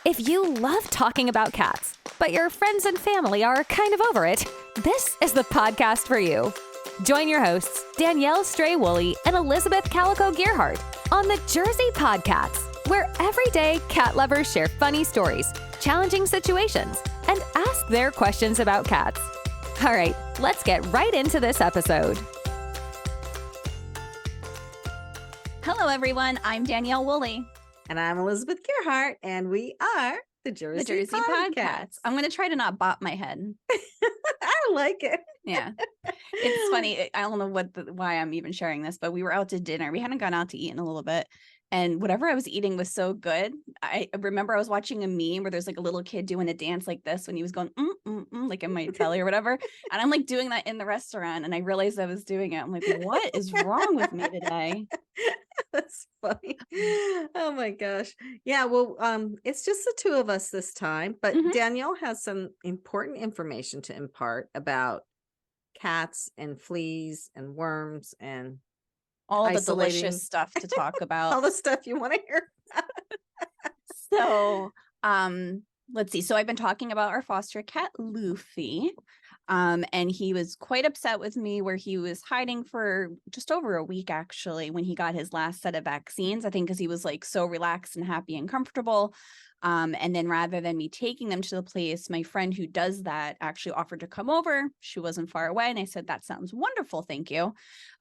If you love talking about cats, but your friends and family are kind of over it, this is the podcast for you. Join your hosts, Danielle Stray Woolley and Elizabeth Calico Gearhart, on the Jersey Podcats, where everyday cat lovers share funny stories, challenging situations, and ask their questions about cats. All right, let's get right into this episode. Hello, everyone. I'm Danielle Woolley. And I'm Elizabeth Gearhart, and we are the Jersey Podcats. I'm going to try to not bop my head. I like it. Yeah. It's funny. I don't know why I'm even sharing this, but we were out to dinner. We hadn't gone out to eat in a little bit. And whatever I was eating was so good. I remember I was watching a meme where there's like a little kid doing a dance like this when he was going, like in my belly or whatever. And I'm like doing that in the restaurant. And I realized I was doing it. I'm like, what is wrong with me today? That's funny. Oh my gosh. Yeah, well, it's just the two of us this time, but Danielle has some important information to impart about cats and fleas and worms and all the delicious stuff to talk about. All the stuff you want to hear. So, let's see. So I've been talking about our foster cat, Luffy. And he was quite upset with me where he was hiding for just over a week, actually, when he got his last set of vaccines. I think because he was like so relaxed and happy and comfortable. And then rather than me taking them to the place, my friend who does that actually offered to come over. She wasn't far away. And I said, that sounds wonderful. Thank you.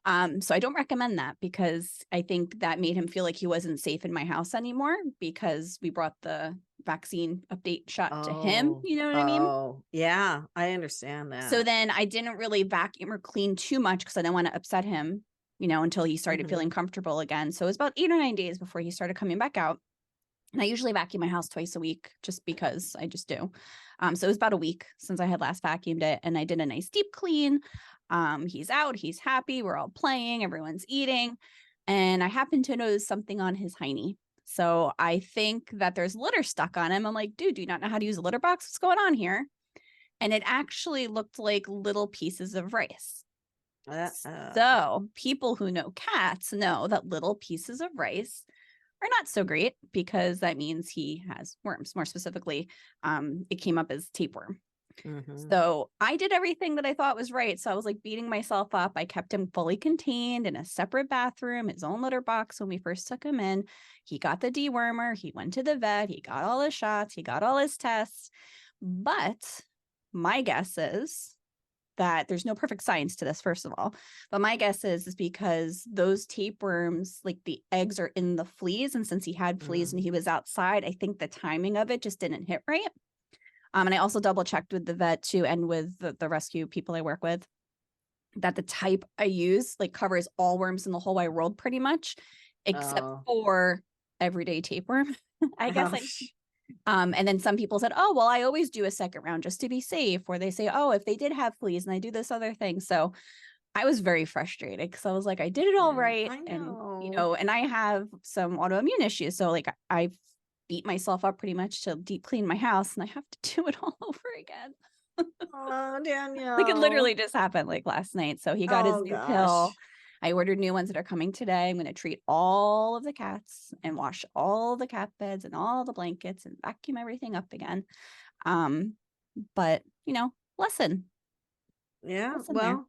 So I don't recommend that because I think that made him feel like he wasn't safe in my house anymore because we brought the vaccine update shot to him. You know what I mean? Oh, yeah, I understand that. So then I didn't really vacuum or clean too much because I didn't want to upset him, until he started feeling comfortable again. So it was about 8 or 9 days before he started coming back out. And I usually vacuum my house twice a week just because I just do. So it was about a week since I had last vacuumed it. And I did a nice deep clean. He's out. He's happy. We're all playing. Everyone's eating. And I happened to notice something on his hiney. So I think that there's litter stuck on him. I'm like, dude, do you not know how to use a litter box? What's going on here? And it actually looked like little pieces of rice. So people who know cats know that little pieces of rice are not so great because that means he has worms. More specifically, it came up as tapeworm. So I did everything that I thought was right. So I was like beating myself up. I kept him fully contained in a separate bathroom, his own litter box. When we first took him in, he got the dewormer. He went to the vet. He got all his shots. He got all his tests. But my guess is that there's no perfect science to this, first of all. But my guess is because those tapeworms, like the eggs are in the fleas. And since he had fleas and he was outside, I think the timing of it just didn't hit right. And I also double checked with the vet too, and with the rescue people I work with, that the type I use like covers all worms in the whole wide world pretty much, except for everyday tapeworm. I guess. And then some people said, oh, well, I always do a second round just to be safe. Or they say, oh, if they did have fleas and I do this other thing. So I was very frustrated because I was like, I did it all right. And, and I have some autoimmune issues. So like I've beat myself up pretty much to deep clean my house and I have to do it all over again. Oh, Danielle. Like it literally just happened like last night. So he got his new pill. I ordered new ones that are coming today. I'm going to treat all of the cats and wash all the cat beds and all the blankets and vacuum everything up again. But lesson. Yeah. Lesson well, there.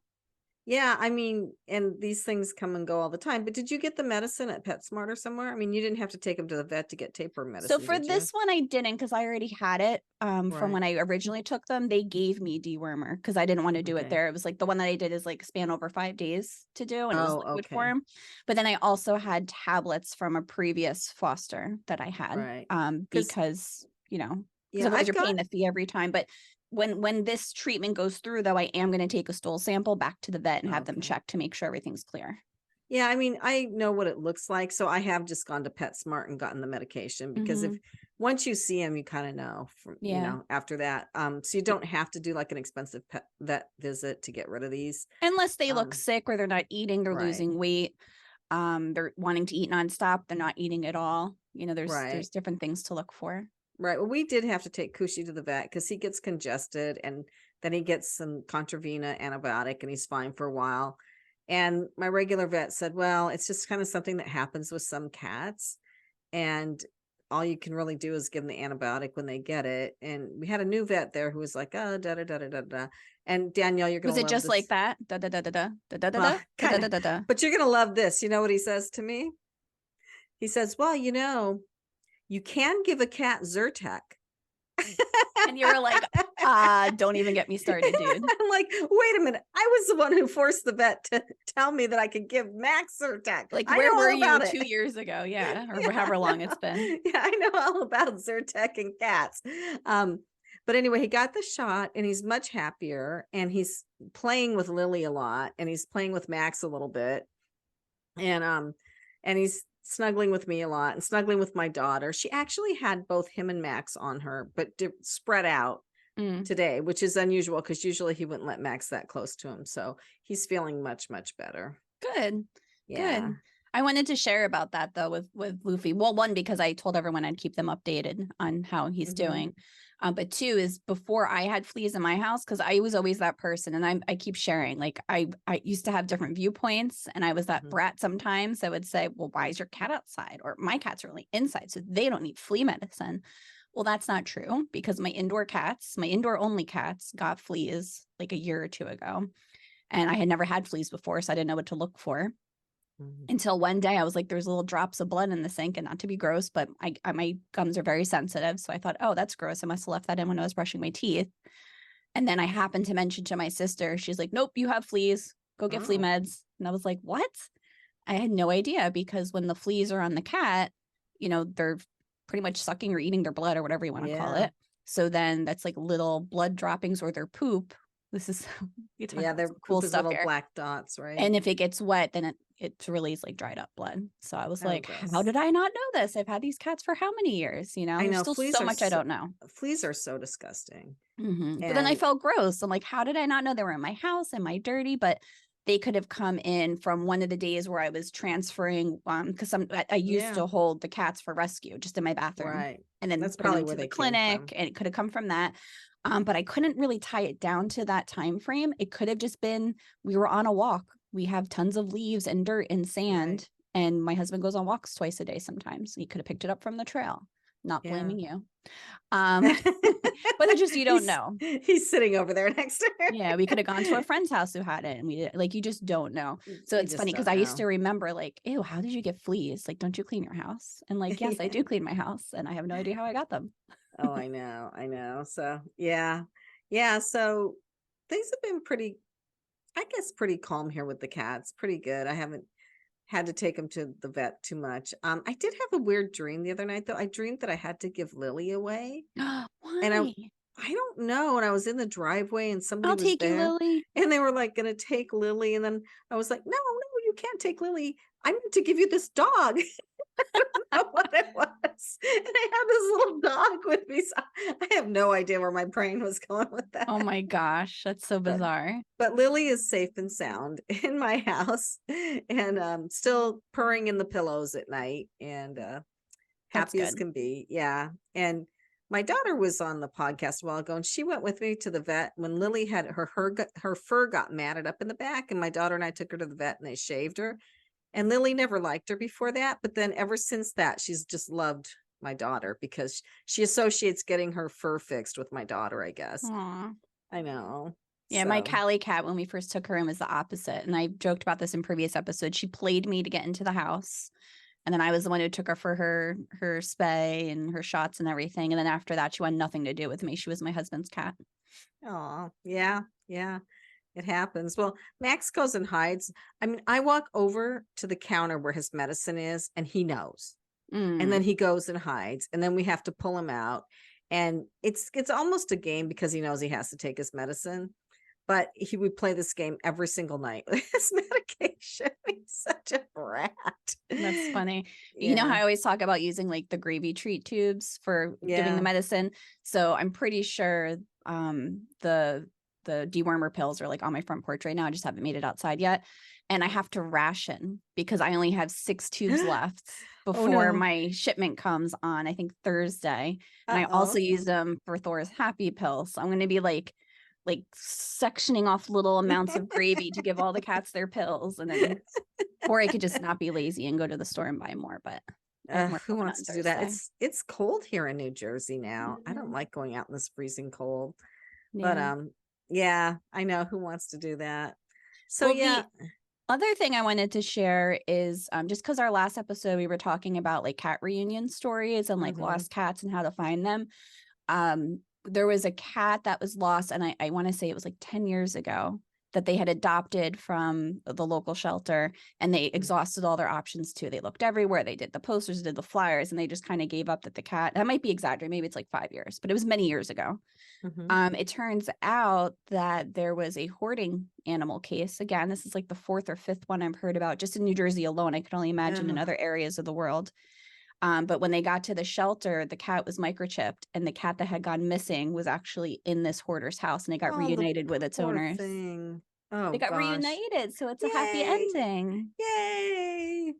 Yeah, I mean, and these things come and go all the time. But did you get the medicine at PetSmart or somewhere? I mean, you didn't have to take them to the vet to get tapeworm medicine. So for this one, I didn't because I already had it from when I originally took them. They gave me dewormer because I didn't want to do it there. It was like the one that I did is like span over 5 days to do, and it was liquid form. But then I also had tablets from a previous foster that I had because otherwise you're paying the fee every time. But when this treatment goes through, though, I am going to take a stool sample back to the vet and have them check to make sure everything's clear. Yeah, I mean, I know what it looks like. So I have just gone to PetSmart and gotten the medication because if once you see them, you kind of know from, after that. So you don't have to do like an expensive vet visit to get rid of these. Unless they look sick or they're not eating, they're losing weight. They're wanting to eat nonstop. They're not eating at all. There's different things to look for. Right. Well, we did have to take Cushi to the vet because he gets congested and then he gets some Contravena antibiotic and he's fine for a while. And my regular vet said, well, it's just kind of something that happens with some cats. And all you can really do is give them the antibiotic when they get it. And we had a new vet there who was like, oh, da da da da da da. And Danielle, you're gonna Was it love just this. like that? Da da da da da da da da Well, da da kinda. da da. But you're gonna love this. You know what he says to me? He says, well, you can give a cat Zyrtec. And you were like, don't even get me started, dude. I'm like, wait a minute. I was the one who forced the vet to tell me that I could give Max Zyrtec. Like, I where know were all about you it. 2 years ago? Yeah. Or however long it's been. Yeah, I know all about Zyrtec and cats. But anyway, he got the shot and he's much happier, and he's playing with Lily a lot, and he's playing with Max a little bit. And he's snuggling with me a lot and snuggling with my daughter. She actually had both him and Max on her, but spread out today, which is unusual because usually he wouldn't let Max that close to him. So he's feeling much, much better. Good. Yeah. Good. I wanted to share about that though with Luffy. Well, one, because I told everyone I'd keep them updated on how he's doing. But two is before I had Fleas in my house, because I was always that person, and I keep sharing. Like I used to have different viewpoints, and I was that brat sometimes that would say, well, why is your cat outside? Or my cats are really inside, so they don't need flea medicine. Well, that's not true, because my indoor only cats got fleas like a year or two ago. And I had never had fleas before, so I didn't know what to look for. Until one day I was like, there's little drops of blood in the sink, and not to be gross, but my gums are very sensitive. So I thought, oh, that's gross. I must have left that in when I was brushing my teeth. And then I happened to mention to my sister, she's like, nope, you have fleas. Go get flea meds. And I was like, what? I had no idea, because when the fleas are on the cat, they're pretty much sucking or eating their blood or whatever you want to call it. So then that's like little blood droppings or their poop. This is they're cool stuff little here. black dots, right? And if it gets wet, then it releases like dried up blood. So I was like, gross. how did I not know this? I've had these cats for how many years? I know, there's still so much I don't know. Fleas are so disgusting. But then I felt gross. I'm like, how did I not know they were in my house? Am I dirty? But they could have come in from one of the days where I was transferring, because I used to hold the cats for rescue just in my bathroom, right? And then that's probably where the they clinic, and it could have come from that. But I couldn't really tie it down to that time frame. It could have just been we were on a walk. We have tons of leaves and dirt and sand, and my husband goes on walks twice a day sometimes. He could have picked it up from the trail. Not blaming you. But it's just, you don't know. He's sitting over there next to her. Yeah, we could have gone to a friend's house who had it, and we you just don't know. So it's funny because I used to remember like, ew, how did you get fleas? Like, don't you clean your house? And like, yes, I do clean my house, and I have no idea how I got them. Oh, I know. So yeah. So things have been pretty calm here with the cats. Pretty good. I haven't had to take them to the vet too much. I did have a weird dream the other night though. I dreamed that I had to give Lily away. Why? And I don't know. And I was in the driveway and somebody I'll was take there, you, Lily. and they were like going to take Lily. And then I was like, no, you can't take Lily. I need to give you this dog. I don't know what it was. And I had this little dog with me. So I have no idea where my brain was going with that. Oh my gosh, that's so bizarre. But Lily is safe and sound in my house, and still purring in the pillows at night, and happy as can be. Yeah. And my daughter was on the podcast a while ago, and she went with me to the vet when Lily had her fur got matted up in the back, and my daughter and I took her to the vet and they shaved her. And Lily never liked her before that, but then ever since that, she's just loved my daughter because she associates getting her fur fixed with my daughter, I guess. Aww. I know. Yeah, my Callie cat, when we first took her in, was the opposite. And I joked about this in previous episodes. She played me to get into the house. And then I was the one who took her for her spay and her shots and everything. And then after that, she wanted nothing to do with me. She was my husband's cat. Oh, yeah. It happens. Well, Max goes and hides. I mean, I walk over to the counter where his medicine is, and he knows. And then he goes and hides, and then we have to pull him out. And it's almost a game because he knows he has to take his medicine. But he would play this game every single night with his medication. He's such a brat. That's funny. Yeah. You know how I always talk about using like the gravy treat tubes for giving the medicine. So I'm pretty sure the dewormer pills are like on my front porch right now. I just haven't made it outside yet. And I have to ration because I only have 6 tubes left before my shipment comes on, I think Thursday. And I also use them for Thor's happy pill. So I'm going to be like sectioning off little amounts of gravy to give all the cats their pills. And then, or I could just not be lazy and go to the store and buy more. But Who wants to do that? It's cold here in New Jersey now. I don't like going out in this freezing cold. Yeah. But yeah, I know who wants to do that. So Well, yeah. the other thing I wanted to share is just because our last episode we were talking about like cat reunion stories and like lost cats and how to find them. There was a cat that was lost, and I want to say it was like 10 years ago that they had adopted from the local shelter, and they exhausted all their options too. They looked everywhere. They did the posters, did the flyers, and they just kind of gave up that the cat, that might be exaggerated, maybe it's like 5 years, but it was many years ago. It turns out that there was a hoarding animal case. Again, this is like the 4th or 5th one I've heard about just in New Jersey alone. I can only imagine in other areas of the world. But when they got to the shelter, the cat was microchipped, and the cat that had gone missing was actually in this hoarder's house, and it got reunited with its owners. Oh, they got reunited, so it's a happy ending. Yay!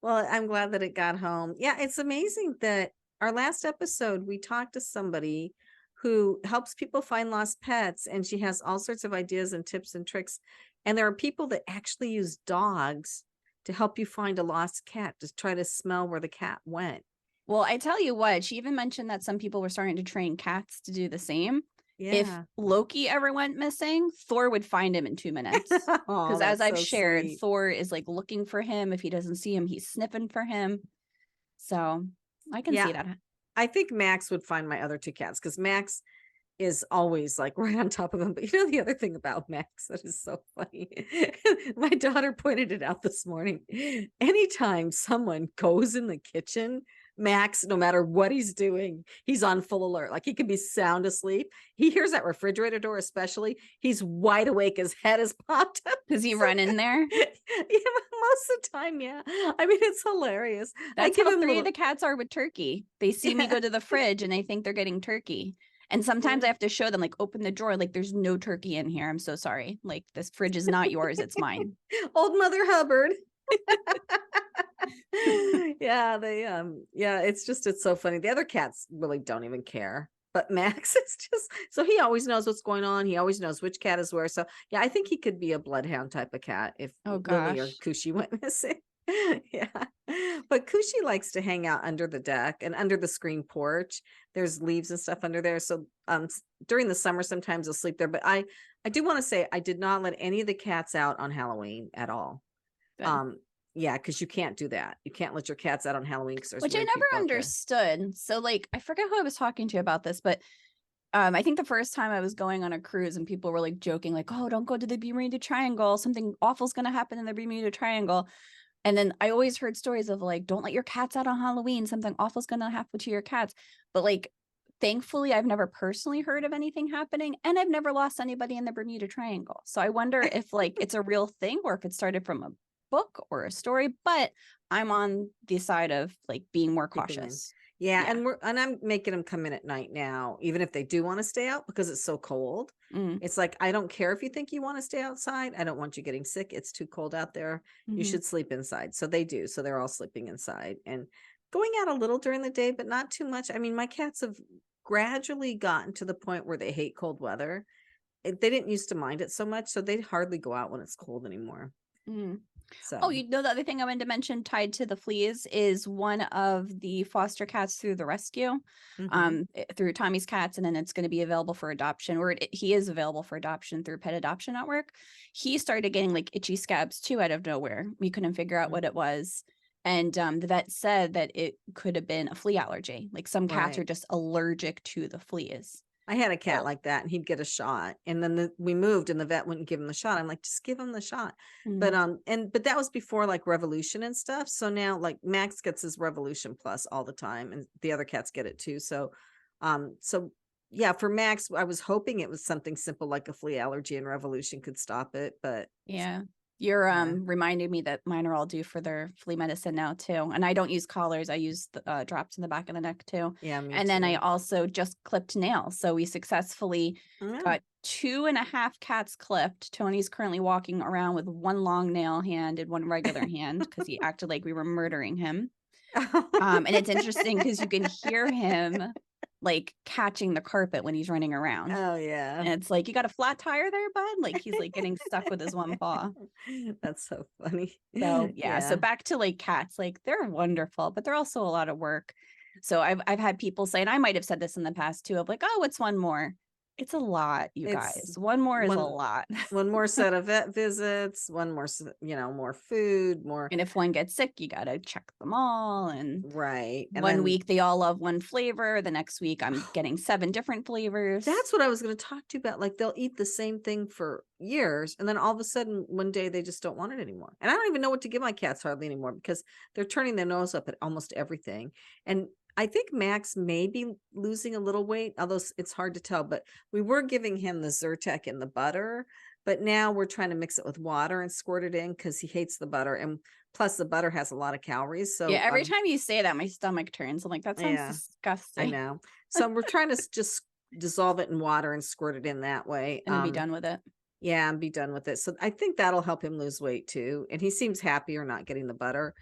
Well, I'm glad that it got home. Yeah, it's amazing that our last episode, we talked to somebody who helps people find lost pets, and she has all sorts of ideas and tips and tricks. And there are people that actually use dogs to help you find a lost cat, to try to smell where the cat went. Well, I tell you what, she even mentioned that some people were starting to train cats to do the same. Yeah. If Loki ever went missing, Thor would find him in 2 minutes. Because as I've shared, sweet. Thor is like looking for him. If he doesn't see him, he's sniffing for him. So I can see that. I think Max would find my other 2 cats, because Max is always like right on top of him. But you know, the other thing about Max that is so funny, my daughter pointed it out this morning. Anytime someone goes in the kitchen, Max, no matter what he's doing, he's on full alert. Like he could be sound asleep. He hears that refrigerator door, especially. He's wide awake. His head is popped up. Does he run in there? Yeah, most of the time, yeah. I mean, it's hilarious. That's how 3 of the cats are with turkey. They see me go to the fridge and they think they're getting turkey. And sometimes I have to show them, like, open the drawer, like, there's no turkey in here. I'm so sorry. Like, this fridge is not yours. It's mine. Old Mother Hubbard. Yeah, it's so funny. The other cats really don't even care. But Max is just, so he always knows what's going on. He always knows which cat is where. So yeah, I think he could be a bloodhound type of cat if Lily or Cushi went missing. Yeah, but Cushi likes to hang out under the deck and under the screen porch. There's leaves and stuff under there, so during the summer sometimes he'll sleep there. But I do want to say I did not let any of the cats out on Halloween at all. Good. Yeah, because you can't do that. You can't let your cats out on Halloween, which I never understood. So like, I forget who I was talking to about this, but I think the first time I was going on a cruise and people were like joking, like, oh, don't go to the Bermuda Triangle, something awful's gonna happen in the Bermuda Triangle. And then I always heard stories of like, don't let your cats out on Halloween, something awful's gonna happen to your cats. But like, thankfully, I've never personally heard of anything happening, and I've never lost anybody in the Bermuda Triangle. So I wonder if like it's a real thing or if it started from a book or a story, but I'm on the side of like being more cautious. Yeah. And I'm making them come in at night now, even if they do want to stay out, because it's so cold. It's like, I don't care if you think you want to stay outside. I don't want you getting sick. It's too cold out there. You should sleep inside. So they do. So they're all sleeping inside and going out a little during the day, but not too much. I mean, my cats have gradually gotten to the point where they hate cold weather. They didn't used to mind it so much, so they hardly go out when it's cold anymore. So. Oh, you know, the other thing I wanted to mention tied to the Fleas is one of the foster cats through the rescue, through Tommy's Cats, and then it's going to be available for adoption, or he is available for adoption through Pet Adoption Network. He started getting like itchy scabs too out of nowhere. We couldn't figure out what it was. And the vet said that it could have been a flea allergy. Like some cats are just allergic to the fleas. I had a cat like that, and he'd get a shot, and then we moved and the vet wouldn't give him the shot. I'm like, just give him the shot. But that was before like Revolution and stuff. So now like Max gets his Revolution Plus all the time, and the other cats get it too. So yeah, for Max, I was hoping it was something simple like a flea allergy, and Revolution could stop it. But yeah. You're reminding me that mine are all due for their flea medicine now too. And I don't use collars. I use the drops in the back of the neck too. Yeah. And then I also just clipped nails. So we successfully got 2.5 cats clipped. Tony's currently walking around with one long nail hand and one regular hand because he acted like we were murdering him. And it's interesting because you can hear him like catching the carpet when he's running around. Oh yeah. And it's like, you got a flat tire there, bud? Like he's like getting stuck with his one paw. That's so funny. So yeah. So back to like cats, like they're wonderful, but they're also a lot of work. So I've had people say, and I might have said this in the past too, of like, oh, it's one more. It's a lot, you guys. One more is a lot. One more set of vet visits, one more, more food, more. And if one gets sick, you got to check them all. And right. And one week they all love one flavor. The next week I'm getting 7 different flavors. That's what I was going to talk to you about. Like they'll eat the same thing for years. And then all of a sudden one day they just don't want it anymore. And I don't even know what to give my cats hardly anymore because they're turning their nose up at almost everything. And I think Max may be losing a little weight, although it's hard to tell, but we were giving him the Zyrtec in the butter, but now we're trying to mix it with water and squirt it in because he hates the butter. And plus the butter has a lot of calories. So yeah, every time you say that, my stomach turns. I'm like, that sounds disgusting. I know. So we're trying to just dissolve it in water and squirt it in that way. And be done with it. Yeah, and be done with it. So I think that'll help him lose weight too. And he seems happier not getting the butter.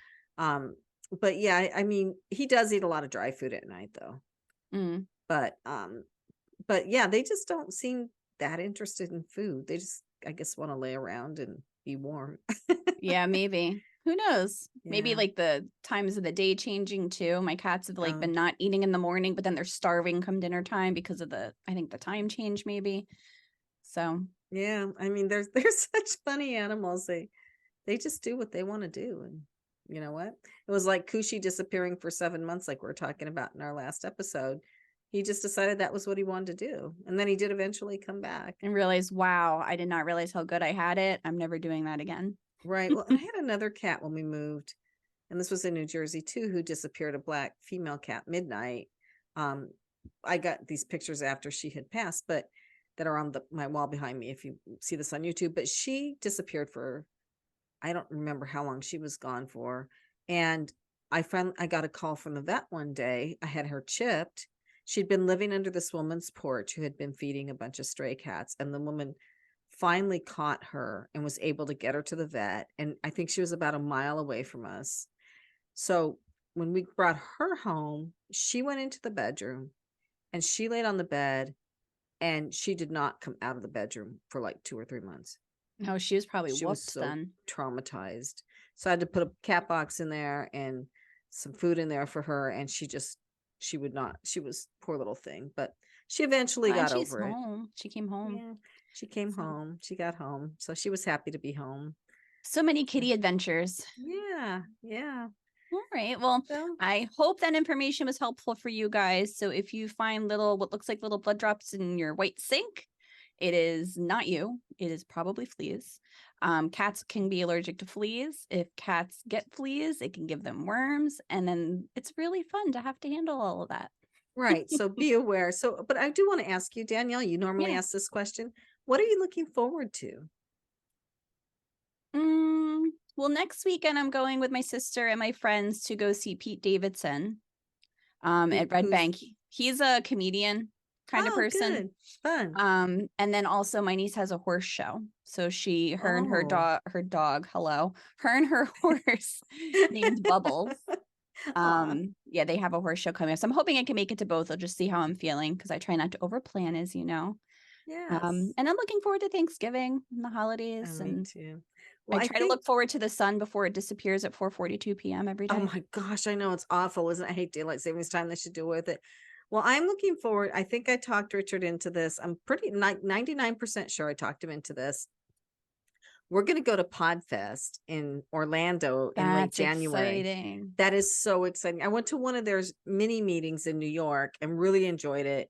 But yeah, I mean, he does eat a lot of dry food at night though. But yeah, they just don't seem that interested in food. They just, I guess, want to lay around and be warm. Yeah, maybe. Who knows? Yeah. Maybe like the times of the day changing too. My cats have like been not eating in the morning, but then they're starving come dinner time because of I think the time change maybe. So yeah, I mean, they're such funny animals. They just do what they want to do. And you know what? It was like Cushi disappearing for 7 months, like we were talking about in our last episode. He just decided that was what he wanted to do. And then he did eventually come back. And realize, wow, I did not realize how good I had it. I'm never doing that again. Right. Well, and I had another cat when we moved, and this was in New Jersey too, who disappeared, a black female cat, midnight. I got these pictures after she had passed, but that are on my wall behind me if you see this on YouTube. But she disappeared for, I don't remember how long she was gone for. And I got a call from the vet one day. I had her chipped. She'd been living under this woman's porch who had been feeding a bunch of stray cats. And the woman finally caught her and was able to get her to the vet. And I think she was about a mile away from us. So when we brought her home, she went into the bedroom and she laid on the bed and she did not come out of the bedroom for like 2 or 3 months. No, she was probably traumatized. So I had to put a cat box in there and some food in there for her. And she was poor little thing, but she eventually got over it. She came home. Yeah, she came home. She got home. So she was happy to be home. So many kitty adventures. Yeah. Yeah. All right. Well, I hope that information was helpful for you guys. So if you find what looks like little blood drops in your white sink, it is not you. It is probably fleas. Cats can be allergic to fleas. If cats get fleas, it can give them worms. And then it's really fun to have to handle all of that. Right. So be aware. But I do want to ask you, Danielle, you normally ask this question. What are you looking forward to? Well, next weekend I'm going with my sister and my friends to go see Pete Davidson at Red Bank. He's a comedian kind of person. Good. Fun. And then also my niece has a horse show. So her and her dog, her and her horse named Bubbles. Yeah, they have a horse show coming up. So I'm hoping I can make it to both. I'll just see how I'm feeling because I try not to overplan, as you know. Yes. And I'm looking forward to Thanksgiving and the holidays. Me too. Well, I try to look forward to the sun before it disappears at 4:42 p.m. every day. Oh my gosh, I know it's awful, isn't it? I hate daylight savings time. They should do with it. Well, I'm looking forward. I think I talked Richard into this. I'm pretty 99% sure I talked him into this. We're going to go to Podfest in Orlando in late January. Exciting. That is so exciting. I went to one of their mini meetings in New York and really enjoyed it.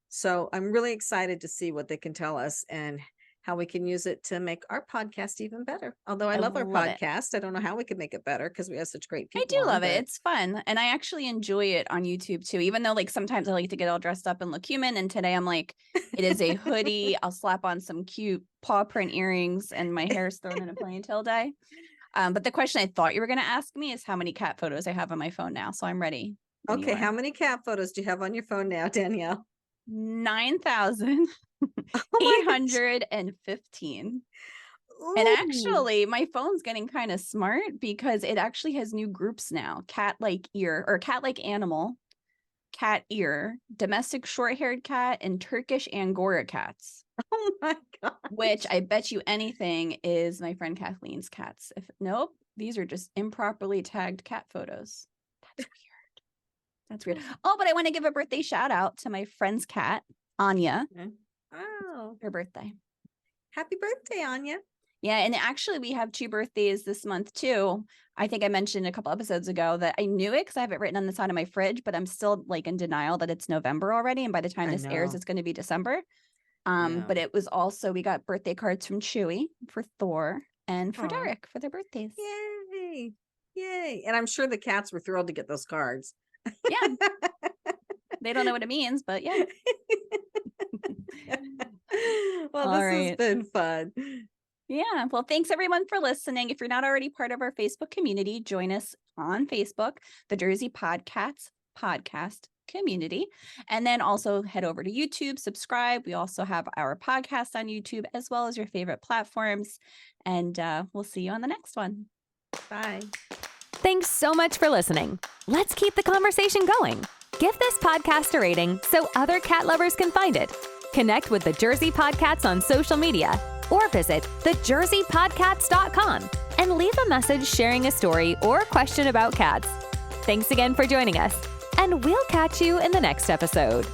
So I'm really excited to see what they can tell us and how we can use it to make our podcast even better. Although I love our podcast. I don't know how we could make it better because we have such great people. I do love it. It's fun. And I actually enjoy it on YouTube too, even though like sometimes I like to get all dressed up and look human. And today I'm like, it is a hoodie. I'll slap on some cute paw print earrings and my hair is thrown in a ponytail dye. But the question I thought you were going to ask me is how many cat photos I have on my phone now. So I'm ready. Okay. How many cat photos do you have on your phone now, Danielle? 9,815. And actually my phone's getting kind of smart because it actually has new groups now. Cat like ear or cat like animal, cat ear, domestic short-haired cat, and Turkish Angora cats. Oh my God. Which I bet you anything is my friend Kathleen's cats. If nope, these are just improperly tagged cat photos. That's weird. That's weird. Oh, but I want to give a birthday shout out to my friend's cat, Anya. Oh, Her birthday. happy birthday, Anya. Yeah, and actually we have 2 birthdays this month too. I think I mentioned a couple episodes ago that I knew it because I have it written on the side of my fridge, but I'm still like in denial that it's November already. And by the time I this airs, know. it's going to be December. know. But it was also, we got birthday cards from Chewy for Thor and for Aw. Derek for their birthdays. Yay. Yay. And I'm sure the cats were thrilled to get those cards. Yeah. They don't know what it means, but yeah. Well, All this has right. been fun. Yeah. Well, thanks everyone for listening. If you're not already part of our Facebook community, join us on Facebook, the Jersey Podcats podcast community. And then also head over to YouTube, subscribe. We also have our podcast on YouTube as well as your favorite platforms. And we'll see you on the next one. Bye. Thanks so much for listening. Let's keep the conversation going. Give this podcast a rating so other cat lovers can find it. Connect with the Jersey Podcats on social media or visit thejerseypodcats.com and leave a message sharing a story or question about cats. Thanks again for joining us, and we'll catch you in the next episode.